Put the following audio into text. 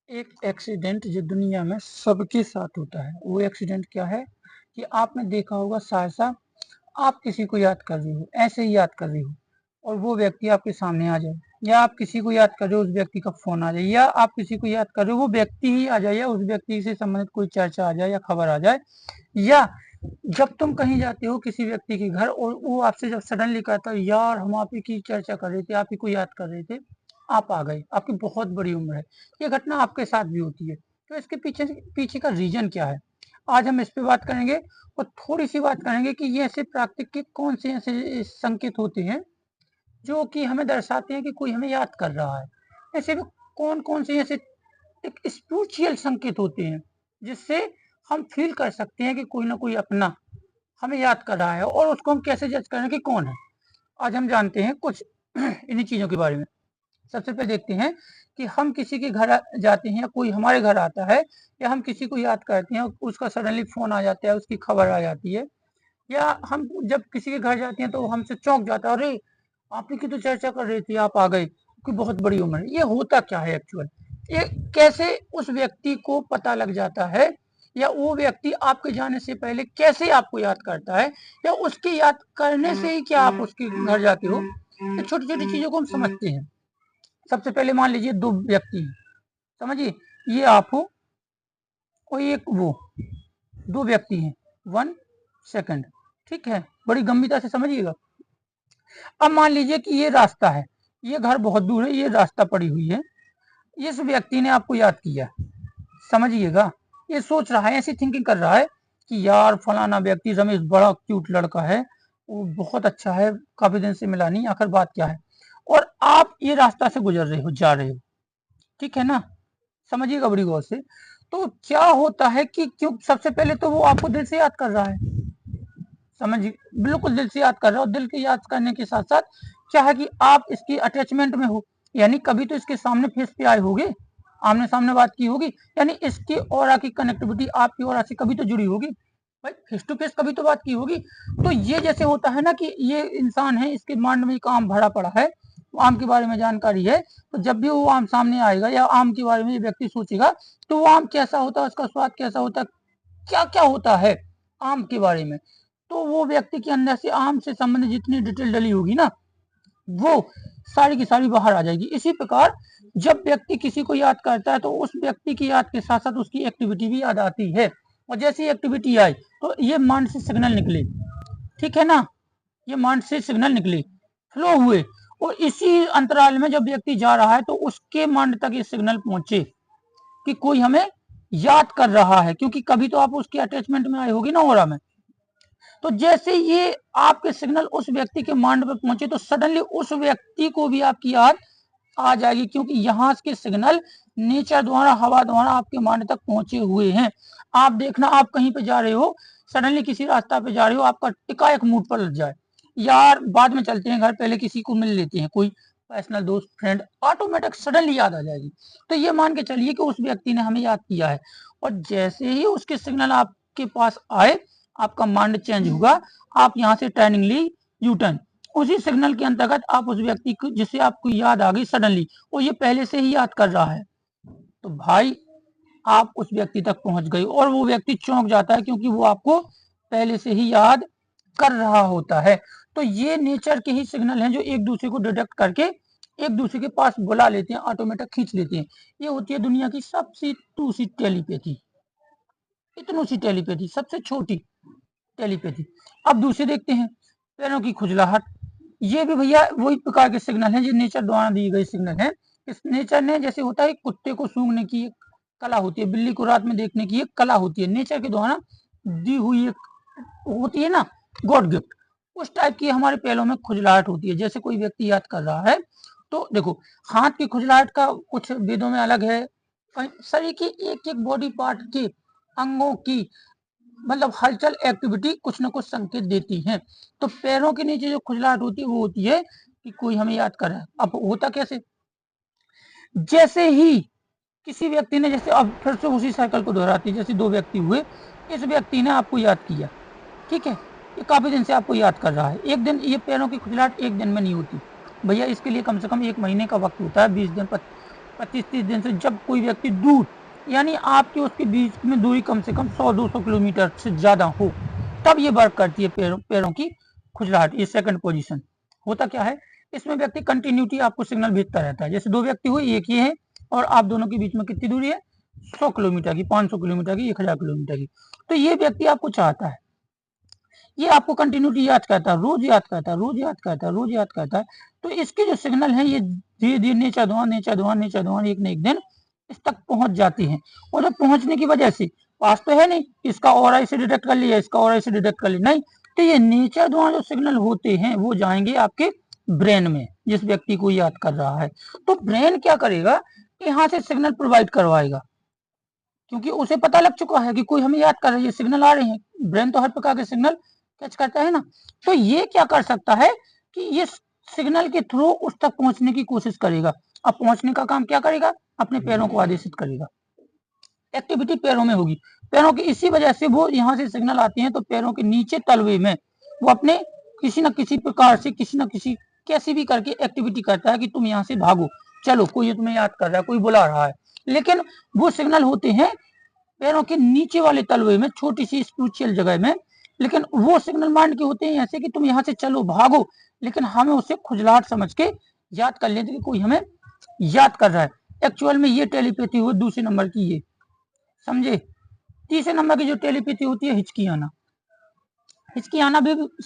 एक एक्सीडेंट जो दुनिया में सबके साथ होता है, वो एक्सीडेंट क्या है कि आपने देखा होगा सहसा आप किसी को याद कर रहे हो, ऐसे ही याद कर रहे हो और वो व्यक्ति आपके सामने आ जाए, या आप किसी को याद कर रहे हो उस व्यक्ति का फोन आ जाए, या आप किसी को याद कर रहे हो वो व्यक्ति ही आ जाए, या उस व्यक्ति से संबंधित कोई चर्चा आ जाए या खबर आ जाए, या जब तुम कहीं जाते हो किसी व्यक्ति के घर और वो आपसे जब सडनली कहता है यार हम आप ही की चर्चा कर रहे थे, आप ही को याद कर रहे थे, आप आ गए, आपकी बहुत बड़ी उम्र है, ये घटना आपके साथ भी होती है। तो इसके पीछे पीछे का रीजन क्या है, आज हम इस पे बात करेंगे और थोड़ी सी बात करेंगे कि ये ऐसे प्राकृतिक के कौन से ऐसे संकेत होते हैं जो कि हमें दर्शाते हैं कि कोई हमें याद कर रहा है। ऐसे भी कौन कौन से ऐसे एक स्पिरिचुअल संकेत होते हैं जिससे हम फील कर सकते हैं कि कोई ना कोई अपना हमें याद कर रहा है, और उसको हम कैसे जज करें कि कौन है। आज हम जानते हैं कुछ इन्हीं चीजों के बारे में। सबसे पहले देखते हैं कि हम किसी के घर जाते हैं या कोई हमारे घर आता है, या हम किसी को याद करते हैं उसका सडनली फोन आ जाता है, उसकी खबर आ जाती है, या हम जब किसी के घर जाते हैं तो हमसे चौंक जाता है, अरे आप ही की तो चर्चा कर रही थी, आप आ गए, कोई बहुत बड़ी उम्र है। ये होता क्या है एक्चुअल, ये कैसे उस व्यक्ति को पता लग जाता है, या वो व्यक्ति आपके जाने से पहले कैसे आपको याद करता है, या उसके याद करने से ही क्या आप उसके घर जाते हो। छोटी छोटी चीजों को हम समझते हैं। सबसे पहले मान लीजिए दो व्यक्ति हैं, समझिए ये आप हो और एक वो, दो व्यक्ति हैं, 1 सेकंड, ठीक है, बड़ी गंभीरता से समझिएगा। अब मान लीजिए कि ये रास्ता है, ये घर बहुत दूर है, ये रास्ता पड़ी हुई है, इस व्यक्ति ने आपको याद किया, समझिएगा, ये सोच रहा है, ऐसी थिंकिंग कर रहा है कि यार फलाना व्यक्ति रमेश बड़ा क्यूट लड़का है, वो बहुत अच्छा है, काफी दिन से मिला नहीं, आखिर बात क्या है। और आप ये रास्ता से गुजर रहे हो, जा रहे हो, ठीक है ना, समझिएगा बड़ी गौर से। तो क्या होता है कि क्यों सबसे पहले तो वो आपको दिल से याद कर रहा है, समझिए, बिल्कुल दिल से याद कर रहा है, और दिल के याद करने के साथ साथ क्या है कि आप इसकी अटैचमेंट में हो, यानी कभी तो इसके सामने फेस पे आए होगे, आमने सामने बात की होगी, यानी इसकी ऑरा की कनेक्टिविटी आपकी ऑरा से कभी तो जुड़ी होगी, भाई फेस टू फेस कभी तो बात की होगी। तो ये जैसे होता है ना कि ये इंसान है, इसके माइंड में काम भरा पड़ा है, आम के बारे में जानकारी है, तो जब भी वो आम सामने आएगा या आम के बारे में ये व्यक्ति सोचेगा, तो वो आम कैसा होता है, उसका स्वाद कैसा होता है, क्या क्या होता है आम के बारे में, तो वो व्यक्ति के अंदर से आम से संबंधित जितनी डिटेल डली होगी ना, वो सारी की सारी बाहर आ जाएगी। इसी प्रकार जब व्यक्ति किसी को याद करता है तो उस व्यक्ति की याद के साथ साथ उसकी एक्टिविटी भी याद आती है, और जैसी एक्टिविटी आई तो ये माइंड से सिग्नल निकले, ठीक है ना, ये माइंड से सिग्नल निकले, फ्लो हुए, और इसी अंतराल में जब व्यक्ति जा रहा है तो उसके माइंड तक ये सिग्नल पहुंचे कि कोई हमें याद कर रहा है, क्योंकि कभी तो आप उसकी अटैचमेंट में आए होगी ना ओरा में। तो जैसे ये आपके सिग्नल उस व्यक्ति के माइंड पे पहुंचे तो सडनली उस व्यक्ति को भी आपकी याद आ जाएगी, क्योंकि यहाँ के सिग्नल नेचर द्वारा, हवा द्वारा आपके माइंड तक पहुंचे हुए हैं। आप देखना, आप कहीं पे जा रहे हो, सडनली किसी रास्ता पे जा रहे हो, आपका एकाएक मूड पर लग जाए, यार बाद में चलते हैं घर, पहले किसी को मिल लेते हैं, कोई पर्सनल दोस्त फ्रेंड, ऑटोमेटिक सडनली याद आ जाएगी। तो ये मान के चलिए कि उस व्यक्ति ने हमें याद किया है, और जैसे ही उसके सिग्नल आपके पास आए आपका माइंड चेंज होगा, आप यहाँ से टर्निंग ली, यू टर्न, उसी सिग्नल के अंतर्गत आप उस व्यक्ति को जिसे आपको याद आ गई सडनली, और ये पहले से ही याद कर रहा है, तो भाई आप उस व्यक्ति तक पहुंच गए, और वो व्यक्ति चौंक जाता है क्योंकि वो आपको पहले से ही याद कर रहा होता है। तो ये नेचर के ही सिग्नल हैं जो एक दूसरे को डिटेक्ट करके एक दूसरे के पास बुला लेते हैं, ऑटोमेटिक खींच लेते हैं। ये होती है दुनिया की सबसे टूसी टेलीपैथी, इतनी सी टेलीपैथी, सबसे छोटी टेलीपैथी। अब दूसरे देखते हैं, पैरों की खुजलाहट, ये भी भैया वही प्रकार के सिग्नल हैं जो नेचर द्वारा दिए गए सिग्नल हैं। इस नेचर ने, जैसे होता है कुत्ते को सूंघने की एक कला होती है, बिल्ली को रात में देखने की एक कला होती है, नेचर के द्वारा दी हुई एक होती है ना, गॉड गिफ्ट, उस टाइप की हमारे पैरों में खुजलाहट होती है। जैसे कोई व्यक्ति याद कर रहा है तो देखो, हाथ की खुजलाहट का कुछ वेदों में अलग है, शरीर की एक एक बॉडी पार्ट के अंगों की मतलब हलचल एक्टिविटी कुछ ना कुछ संकेत देती है। तो पैरों के नीचे जो खुजलाहट होती है वो होती है कि कोई हमें याद कर रहा है। अब होता कैसे, जैसे ही किसी व्यक्ति ने, जैसे अब फिर से उसी साइकिल को दोहराती है, जैसे दो व्यक्ति हुए, इस व्यक्ति ने आपको याद किया, ठीक है, ये काफी दिन से आपको याद कर रहा है, एक दिन, ये पैरों की खुजलाहट एक दिन में नहीं होती भैया, इसके लिए कम से कम 1 महीने का वक्त होता है, 20 दिन 25-30 दिन से जब कोई व्यक्ति दूर, यानी आपके उसके बीच में दूरी कम से कम 100-200 किलोमीटर से ज्यादा हो, तब ये वर्क करती है पैरों की खुजलाहट। ये सेकंड पोजीशन होता क्या है, इसमें व्यक्ति कंटिन्यूटी आपको सिग्नल भेजता रहता है। जैसे दो व्यक्ति हुए, एक ये है और आप दोनों के बीच में कितनी दूरी है, 100 किलोमीटर की, 500 किलोमीटर की, 1000 किलोमीटर की। तो ये व्यक्ति आपको चाहता है, ये आपको कंटिन्यूटी याद करता है, रोज याद करता है, रोज याद करता है, रोज याद करता है। तो इसके जो सिग्नल है ये धीरे धीरे नेचर धोन एक न एक दिन इस तक पहुंच जाती है। और जब पहुंचने की वजह से, पास तो है नहीं, इसका ऑरा इसे डिटेक्ट कर लिया, इसका ऑरा इसे डिटेक्ट कर लिया, नहीं, तो ये नेचर धुआं जो सिग्नल होते हैं वो जाएंगे आपके ब्रेन में, जिस व्यक्ति को याद कर रहा है। तो ब्रेन क्या करेगा, यहाँ से सिग्नल प्रोवाइड करवाएगा, क्योंकि उसे पता लग चुका है कि कोई हमें याद कर रहा है, ये सिग्नल आ रहे हैं। ब्रेन तो हर प्रकार के सिग्नल कैच करता है ना। तो ये क्या कर सकता है कि ये सिग्नल के थ्रू उस तक पहुंचने की कोशिश करेगा। अब पहुंचने का काम क्या करेगा, अपने पैरों को आदेशित करेगा, एक्टिविटी पैरों में होगी, पैरों की। इसी वजह से वो यहाँ से सिग्नल आते हैं तो पैरों के नीचे तलवे में वो अपने किसी न किसी प्रकार से, किसी न किसी कैसी भी करके एक्टिविटी करता है कि तुम यहाँ से भागो, चलो, कोई तुम्हें याद कर रहा है, कोई बुला रहा है। लेकिन वो सिग्नल होते हैं पैरों के नीचे वाले तलवे में, छोटी सी स्पिरिचुअल जगह में। लेकिन वो सिग्नल माइंड के होते हैं ऐसे कि तुम यहाँ से चलो, भागो, लेकिन हमें उसे खुजलाहट समझ के याद कर लेते कि कोई हमें याद कर रहा है। एक्चुअल में ये टेलीपैथी हुई दूसरे नंबर की, ये समझे। तीसरे नंबर की जो टेलीपैथी होती है हिचकी आना, हिचकी आना भी